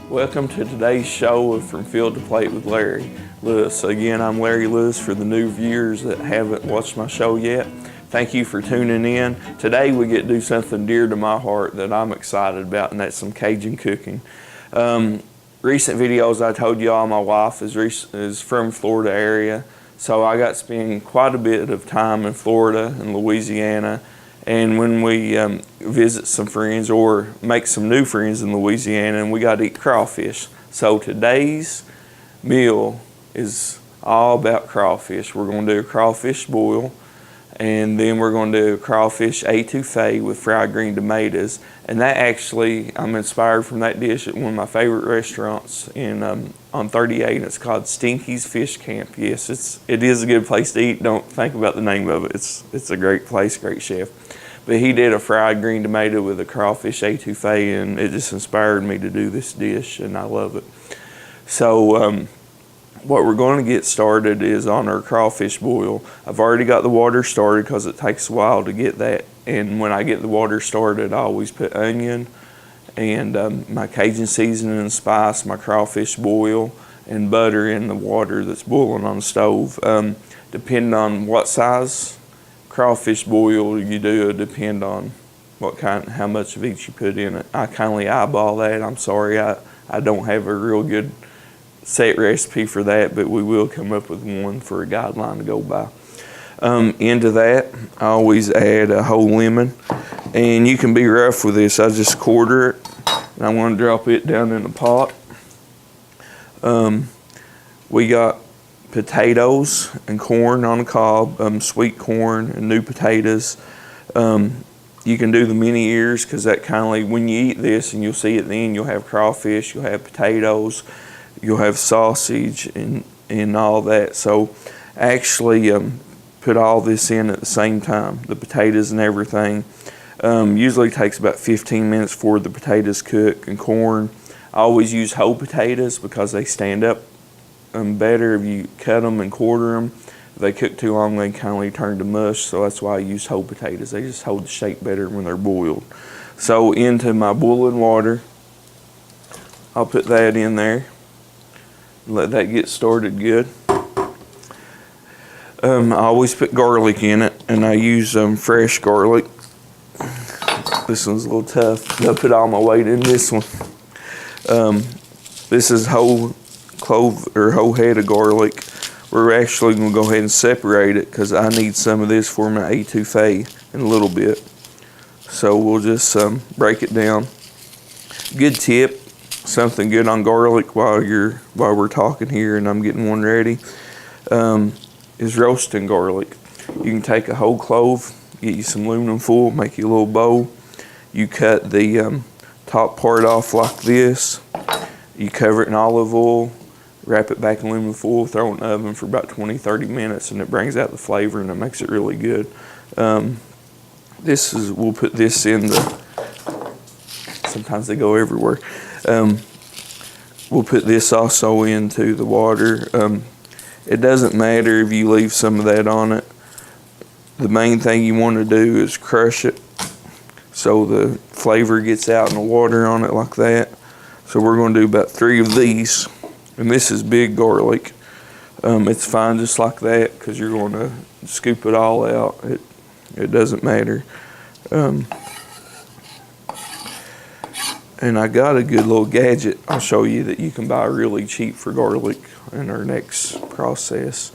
Welcome to today's show of From Field to Plate with Larry Lewis. Again, I'm Larry Lewis for the new viewers that haven't watched my show yet. Thank you for tuning in. Today we get to do something dear to my heart that I'm excited about, and that's some Cajun cooking. Recent videos I told y'all my wife is from Florida area, so I got to spend quite a bit of time in Florida and Louisiana. And when we visit some friends or make some new friends in Louisiana, and we got to eat crawfish. So today's meal is all about crawfish. We're going to do a crawfish boil, and then we're going to do a crawfish etouffee with fried green tomatoes. And that actually, I'm inspired from that dish at one of my favorite restaurants on 38. It's called Stinky's Fish Camp. Yes, it is a good place to eat. Don't think about the name of it. It's a great place, great chef. But he did a fried green tomato with a crawfish etouffee, and it just inspired me to do this dish, and I love it. So what we're going to get started is on our crawfish boil. I've already got the water started because it takes a while to get that. And when I get the water started, I always put onion and my Cajun seasoning and spice, my crawfish boil, and butter in the water that's boiling on the stove. Depending on what size crawfish boil you do, it depend on how much of each you put in it. I kindly eyeball that. I'm sorry, I don't have a real good set recipe for that, but we will come up with one for a guideline to go by. Into that, I always add a whole lemon, and you can be rough with this. I just quarter it, and I want to drop it down in the pot. We got potatoes and corn on the cob, sweet corn and new potatoes. You can do the mini ears because that when you eat this, and you'll see at the end, you'll have crawfish, you'll have potatoes, you'll have sausage and all that. So actually put all this in at the same time, the potatoes and everything. Usually takes about 15 minutes for the potatoes cook, and corn. I always use whole potatoes because they stand up better if you cut them and quarter them. If they cook too long, they turn to mush, so that's why I use whole potatoes. They just hold the shape better when they're boiled. So into my boiling water, I'll put that in there. Let that get started good. I always put garlic in it, and I use fresh garlic. This one's a little tough. I'll put all my weight in this one. This is whole clove or whole head of garlic. We're actually going to go ahead and separate it because I need some of this for my etouffee in a little bit. So we'll just break it down. Good tip, something good on garlic while we're talking here and I'm getting one ready, is roasting garlic. You can take a whole clove, get you some aluminum foil, make you a little bowl. You cut the top part off like this. You cover it in olive oil, wrap it back in aluminum foil, throw it in the oven for about 20-30 minutes, and it brings out the flavor and it makes it really good. We'll put this in sometimes they go everywhere. We'll put this also into the water. It doesn't matter if you leave some of that on it. The main thing you want to do is crush it so the flavor gets out in the water on it like that. So we're going to do about 3 of these, and this is big garlic. It's fine just like that because you're going to scoop it all out. It doesn't matter. And I got a good little gadget I'll show you that you can buy really cheap for garlic in our next process.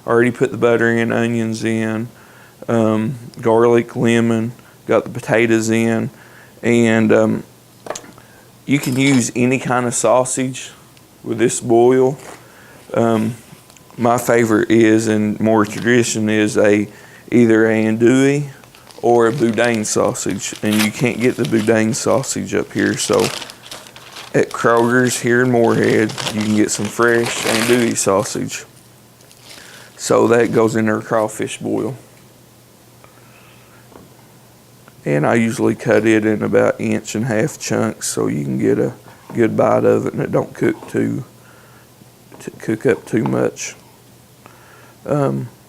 I already put the butter in, onions in, garlic, lemon, got the potatoes in, and you can use any kind of sausage with this boil. My favorite is, and more tradition, is either an andouille or a boudin sausage, and you can't get the boudin sausage up here, so at Kroger's here in Moorhead you can get some fresh andouille sausage. So that goes in our crawfish boil, and I usually cut it in about 1.5 inch chunks so you can get a good bite of it and it don't cook up too much.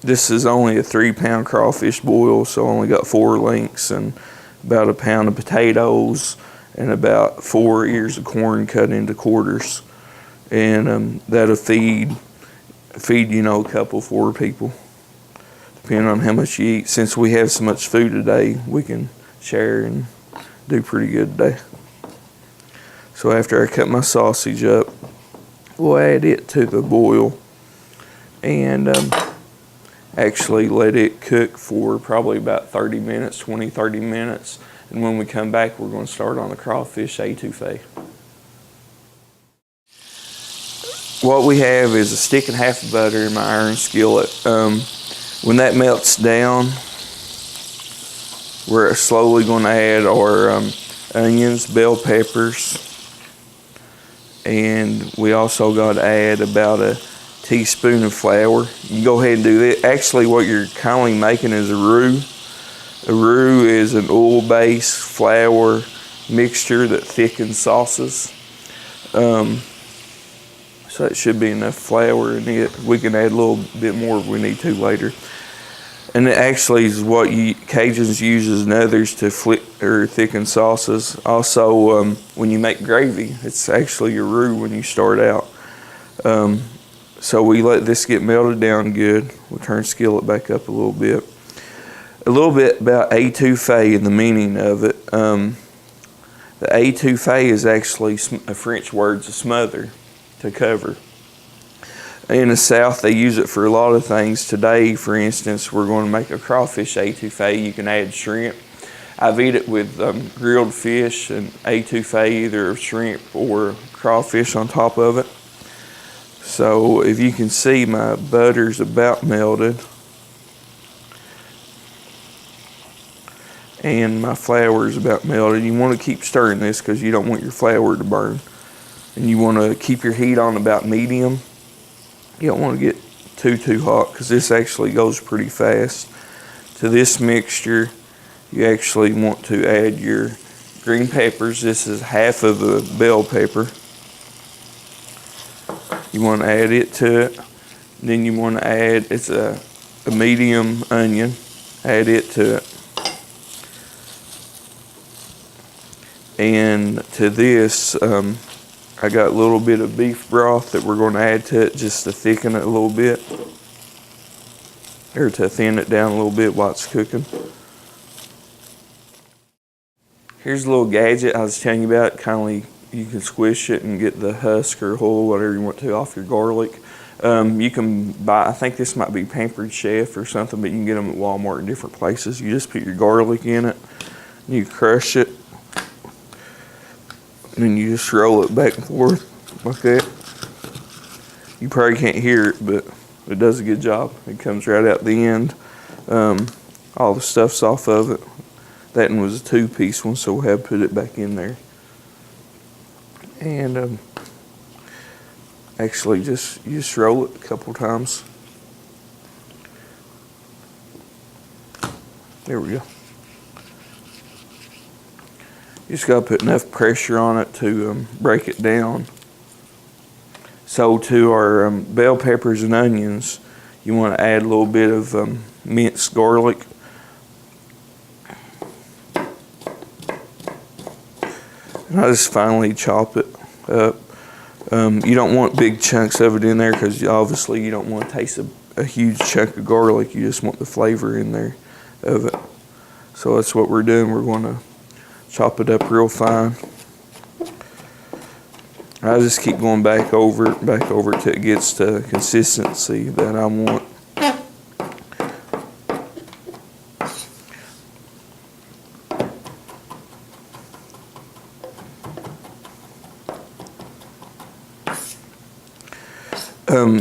This is only a 3-pound crawfish boil, so I only got 4 links and about 1 pound of potatoes and about 4 ears of corn cut into quarters, and that'll feed a couple, 4 people, depending on how much you eat. Since we have so much food today, we can share and do pretty good today. So after I cut my sausage up, we'll add it to the boil and actually let it cook for probably about 30 minutes, 20-30 minutes. And when we come back, we're going to start on the crawfish etouffee. What we have is a 1.5 stick of butter in my iron skillet. When that melts down, we're slowly going to add our onions, bell peppers, and we also got to add about a teaspoon of flour. You go ahead and do that. Actually, what you're kindly making is a roux. A roux is an oil-based flour mixture that thickens sauces. So it should be enough flour in it. We can add a little bit more if we need to later. And it actually is what Cajuns use and others to thicken sauces. Also, when you make gravy, it's actually a roux when you start out. So we let this get melted down good. We'll turn the skillet back up a little bit. A little bit about etouffee and the meaning of it. The etouffee is actually a French word to smother, to cover. In the South, they use it for a lot of things. Today, for instance, we're going to make a crawfish etouffee. You can add shrimp. I've eaten it with grilled fish and etouffee, either shrimp or crawfish on top of it. So if you can see, my butter's about melted. And my flour is about melted. You want to keep stirring this because you don't want your flour to burn. And you want to keep your heat on about medium. You don't want to get too hot because this actually goes pretty fast. To this mixture, you actually want to add your green peppers. This is half of a bell pepper. You want to add it to it. Then you want to add, it's a medium onion. Add it to it. And to this, I got a little bit of beef broth that we're going to add to it just to thicken it a little bit, or to thin it down a little bit while it's cooking. Here's a little gadget I was telling you about. You can squish it and get the husk or hull, whatever you want to, off your garlic. You can buy, I think this might be Pampered Chef or something, but you can get them at Walmart in different places. You just put your garlic in it, and you crush it, and then you just roll it back and forth like that. You probably can't hear it, but it does a good job. It comes right out the end. All the stuff's off of it. That one was a 2-piece one, so we'll have to put it back in there. And actually you just roll it a couple times. There we go. You just got to put enough pressure on it to break it down. So to our bell peppers and onions, you want to add a little bit of minced garlic. And I just finally chop it up. You don't want big chunks of it in there because obviously you don't want to taste a huge chunk of garlic. You just want the flavor in there of it. So that's what we're doing. We're going to chop it up real fine. I just keep going back over it till it gets to consistency that I want.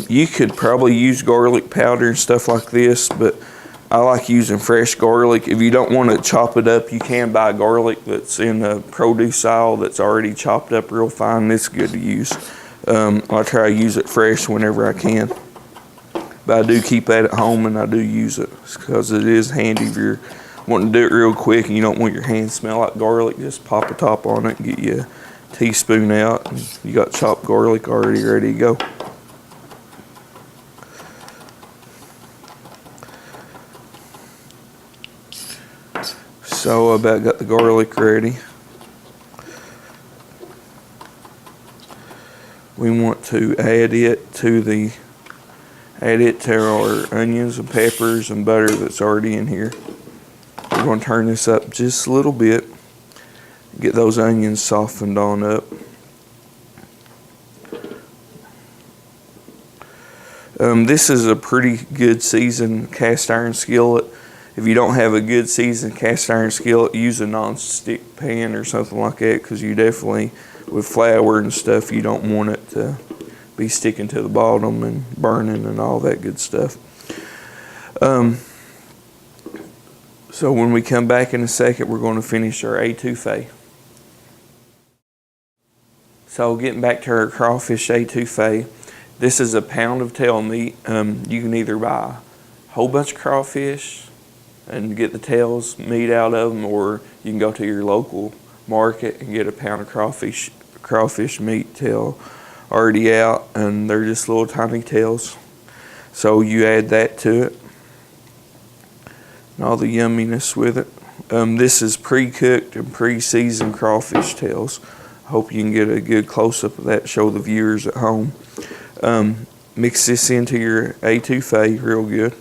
You could probably use garlic powder and stuff like this, but I like using fresh garlic. If you don't want to chop it up, you can buy garlic that's in a produce aisle that's already chopped up real fine. It's good to use. I try to use it fresh whenever I can. But I do keep that at home and I do use it because it is handy if you're wanting to do it real quick and you don't want your hands to smell like garlic. Just pop a top on it and get you a teaspoon out. And you got chopped garlic already ready to go. So I about got the garlic ready. We want to add it to our onions and peppers and butter that's already in here. We're going to turn this up just a little bit. Get those onions softened on up. This is a pretty good seasoned cast iron skillet. If you don't have a good seasoned cast iron skillet, use a non-stick pan or something like that, because you definitely, with flour and stuff, you don't want it to be sticking to the bottom and burning and all that good stuff. So when we come back in a second, we're going to finish our etouffee. So getting back to our crawfish etouffee, this is a pound of tail meat. You can either buy a whole bunch of crawfish and get the tails meat out of them, or you can go to your local market and get a pound of crawfish meat tail already out, and they're just little tiny tails. So you add that to it and all the yumminess with it. This is pre-cooked and pre-seasoned crawfish tails. I hope you can get a good close-up of that, show the viewers at home. Mix this into your etouffee real good.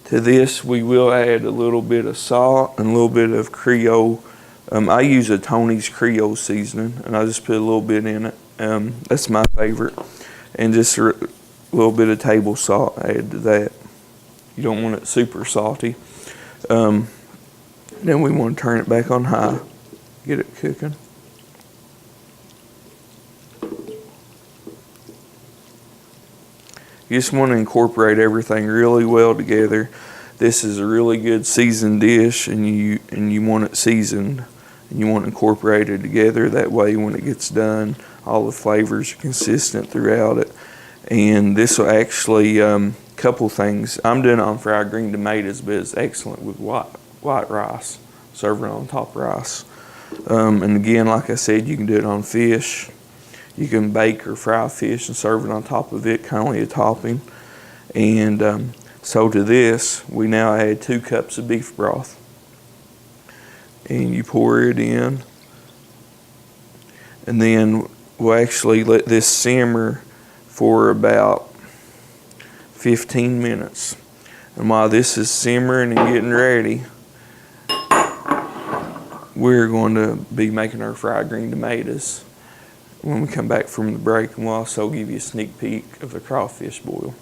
To this, we will add a little bit of salt and a little bit of Creole. I use a Tony's Creole seasoning, and I just put a little bit in it. That's my favorite. And just a little bit of table salt added to that. You don't want it super salty. Then we want to turn it back on high, get it cooking. You just want to incorporate everything really well together. This is a really good seasoned dish, and you want it seasoned, and you want it incorporated together. That way, when it gets done, all the flavors are consistent throughout it. And this will actually, couple things. I'm doing it on fried green tomatoes, but it's excellent with white rice, serving on top of rice. And again, like I said, you can do it on fish. You can bake or fry fish and serve it on top of it, kind of like a topping. And so to this, we now add 2 cups of beef broth. And you pour it in. And then we'll actually let this simmer for about 15 minutes. And while this is simmering and getting ready, we're going to be making our fried green tomatoes when we come back from the break, and we'll also give you a sneak peek of the crawfish boil.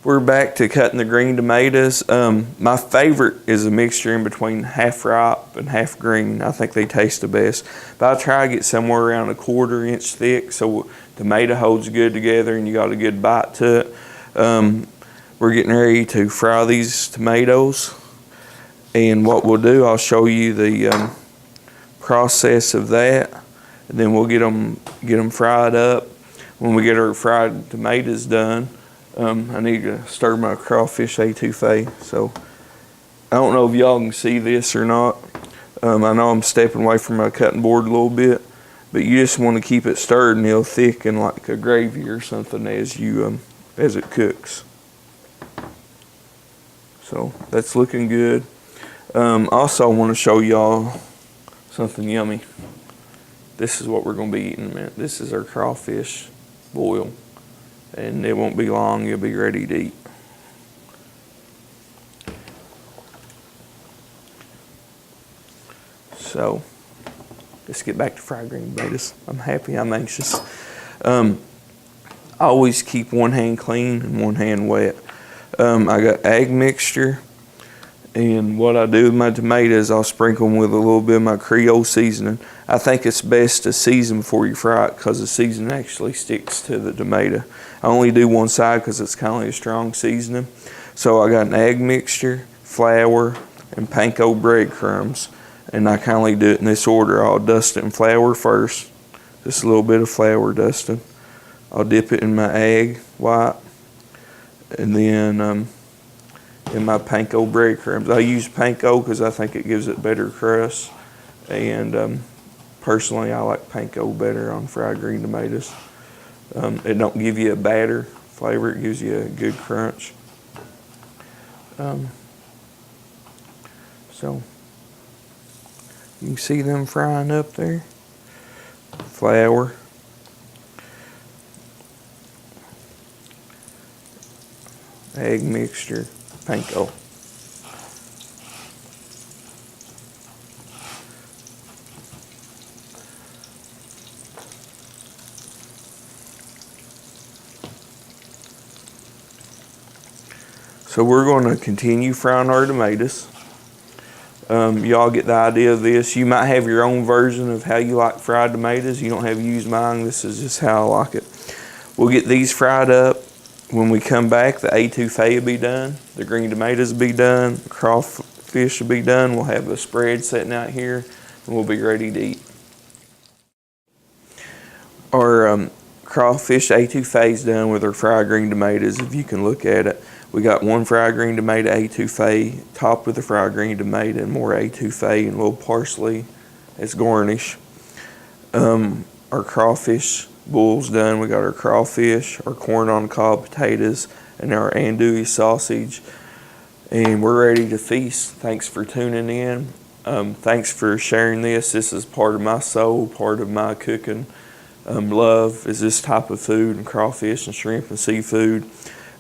We're back to cutting the green tomatoes. My favorite is a mixture in between half ripe and half green. I think they taste the best. But I try to get somewhere around a 1/4 inch thick so tomato holds good together and you got a good bite to it. We're getting ready to fry these tomatoes. And what we'll do, I'll show you the process of that. And then we'll get them fried up. When we get our fried tomatoes done, I need to stir my crawfish etouffee. So I don't know if y'all can see this or not. I know I'm stepping away from my cutting board a little bit, but you just want to keep it stirred and it'll thicken like a gravy or something as it cooks. So that's looking good. Also, I want to show y'all something yummy. This is what we're going to be eating in a minute. This is our crawfish boil, and it won't be long. You'll be ready to eat. So let's get back to fried green tomatoes. I'm happy. I'm anxious. I always keep one hand clean and one hand wet. I got egg mixture, And what I do with my tomatoes, I'll sprinkle them with a little bit of my Creole seasoning. I think it's best to season before you fry it because the seasoning actually sticks to the tomato. I only do one side because it's kind of a strong seasoning. So I got an egg mixture, flour, and panko breadcrumbs. And I kind of do it in this order. I'll dust it in flour first, just a little bit of flour dusting. I'll dip it in my egg white, and then in my panko breadcrumbs. I use panko because I think it gives it better crust, and personally I like panko better on fried green tomatoes. It don't give you a batter flavor, it gives you a good crunch. So you can see them frying up there. Flour. Egg mixture, panko. So we're going to continue frying our tomatoes. Y'all get the idea of this. You might have your own version of how you like fried tomatoes. You don't have to use mine. This is just how I like it. We'll get these fried up. When we come back, the etouffee will be done. The green tomatoes will be done. The crawfish will be done. We'll have a spread sitting out here, and we'll be ready to eat. Our crawfish etouffee is done with our fried green tomatoes. If you can look at it, we got one fried green tomato etouffee topped with a fried green tomato and more etouffee and a little parsley as garnish. Our crawfish boil's done. We got our crawfish, our corn on the cob potatoes, and our andouille sausage, and we're ready to feast. Thanks for tuning in. Thanks for sharing this. This is part of my soul, part of my cooking love is this type of food, and crawfish and shrimp and seafood.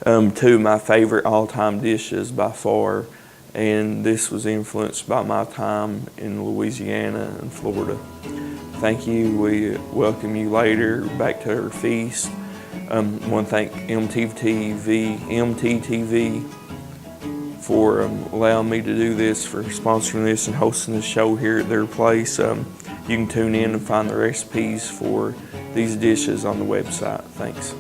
Two of my favorite all-time dishes by far, and this was influenced by my time in Louisiana and Florida. Thank you. We welcome you later back to our feast. I want to thank MTTV for allowing me to do this, for sponsoring this and hosting this show here at their place. You can tune in and find the recipes for these dishes on the website. Thanks.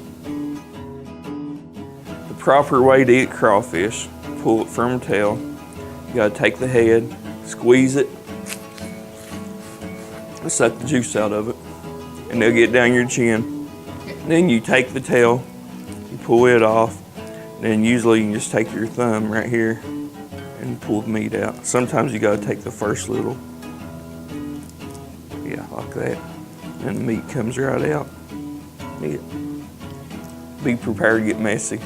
The proper way to eat crawfish: pull it from the tail. You gotta take the head, squeeze it, suck the juice out of it, and they'll get down your chin. Then you take the tail, you pull it off, then usually you can just take your thumb right here and pull the meat out. Sometimes you gotta take the first little, yeah, like that, and the meat comes right out. Yeah. Be prepared to get messy.